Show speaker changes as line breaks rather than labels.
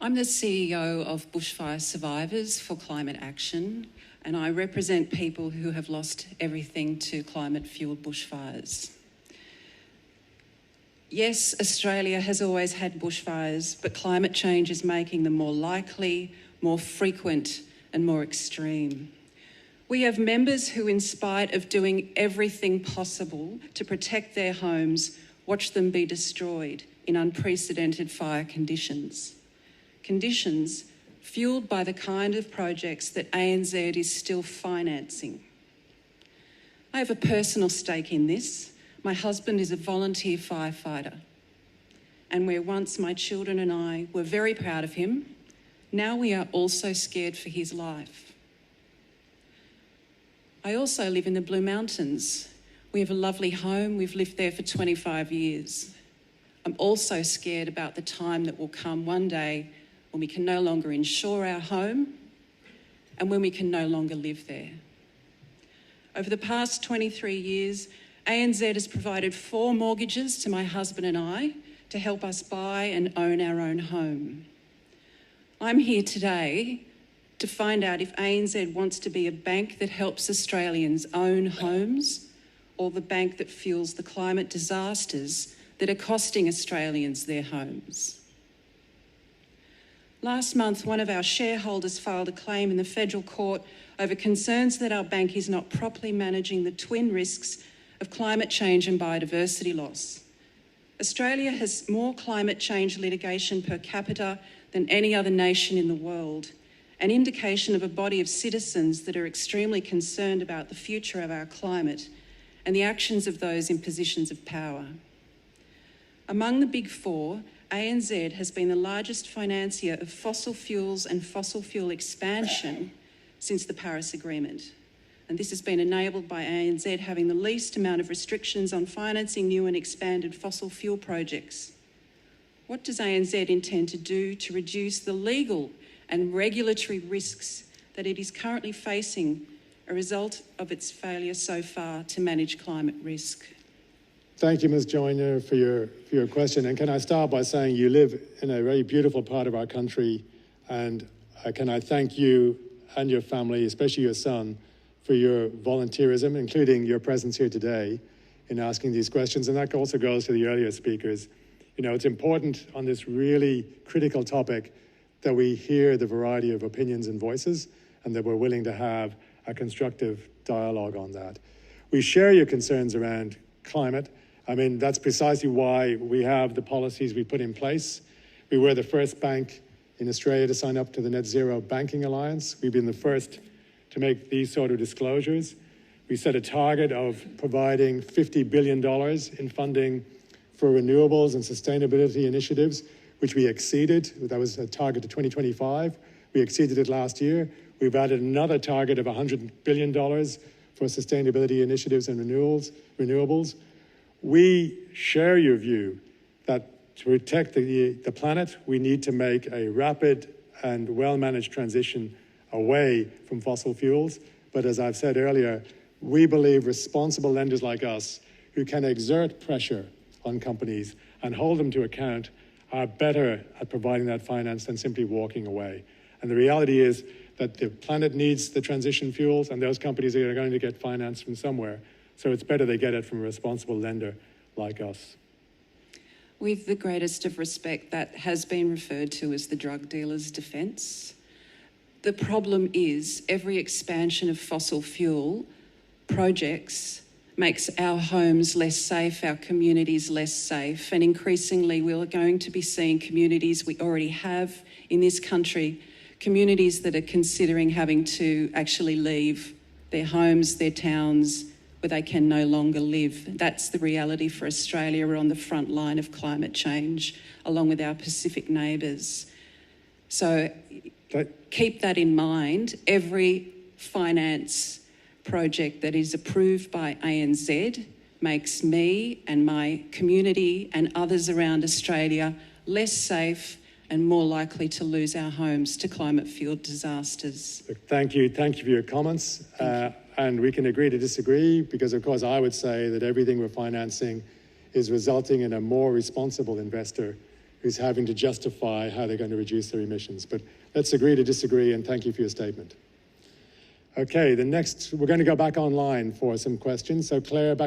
I'm the CEO of Bushfire Survivors for Climate Action, and I represent people who have lost everything to climate-fuelled bushfires. Yes, Australia has always had bushfires, but climate change is making them more likely, more frequent, and more extreme. We have members who, in spite of doing everything possible to protect their homes, watch them be destroyed in unprecedented fire conditions. Conditions fuelled by the kind of projects that ANZ is still financing. I have a personal stake in this. My husband is a volunteer firefighter, and where once my children and I were very proud of him, now we are also scared for his life. I also live in the Blue Mountains. We have a lovely home. We've lived there for 25 years. I'm also scared about the time that will come one day when we can no longer insure our home and when we can no longer live there. Over the past 23 years, ANZ has provided 4 mortgages to my husband and I to help us buy and own our own home. I'm here today to find out if ANZ wants to be a bank that helps Australians own homes or the bank that fuels the climate disasters that are costing Australians their homes. Last month, one of our shareholders filed a claim in the federal court over concerns that our bank is not properly managing the twin risks of climate change and biodiversity loss. Australia has more climate change litigation per capita than any other nation in the world, an indication of a body of citizens that are extremely concerned about the future of our climate and the actions of those in positions of power. Among the Big Four, ANZ has been the largest financier of fossil fuels and fossil fuel expansion since the Paris Agreement. And this has been enabled by ANZ having the least amount of restrictions on financing new and expanded fossil fuel projects. What does ANZ intend to do to reduce the legal and regulatory risks that it is currently facing a result of its failure so far to manage climate risk?
Thank you, Ms. Joyner, for your question. And can I start by saying you live in a very beautiful part of our country, and can I thank you and your family, especially your son, for your volunteerism, including your presence here today in asking these questions. And that also goes to the earlier speakers. You know, it's important on this really critical topic that we hear the variety of opinions and voices, and that we're willing to have a constructive dialogue on that. We share your concerns around climate. I mean, that's precisely why we have the policies we put in place. We were the first bank in Australia to sign up to the Net Zero Banking Alliance. We've been the first to make these sort of disclosures. We set a target of providing $50 billion in funding for renewables and sustainability initiatives, which we exceeded. That was a target to 2025. We exceeded it last year. We've added another target of $100 billion for sustainability initiatives and renewables. We share your view that to protect the planet, we need to make a rapid and well-managed transition away from fossil fuels. But as I've said earlier, we believe responsible lenders like us, who can exert pressure on companies and hold them to account, are better at providing that finance than simply walking away. And the reality is that the planet needs the transition fuels, and those companies are going to get finance from somewhere. So it's better they get it from a responsible lender like us.
With the greatest of respect, that has been referred to as the drug dealer's defence. The problem is every expansion of fossil fuel projects makes our homes less safe, our communities less safe, and increasingly we're going to be seeing communities we already have in this country, communities that are considering having to actually leave their homes, their towns, where they can no longer live. That's the reality for Australia. We're on the front line of climate change, along with our Pacific neighbours. So keep that in mind. Every finance project that is approved by ANZ makes me and my community and others around Australia less safe and more likely to lose our homes to climate-fueled disasters.
Thank you for your comments. And we can agree to disagree, because of course I would say that everything we're financing is resulting in a more responsible investor who's having to justify how they're going to reduce their emissions. But let's agree to disagree, and thank you for your statement. Okay, we're going to go back online for some questions. So Claire, back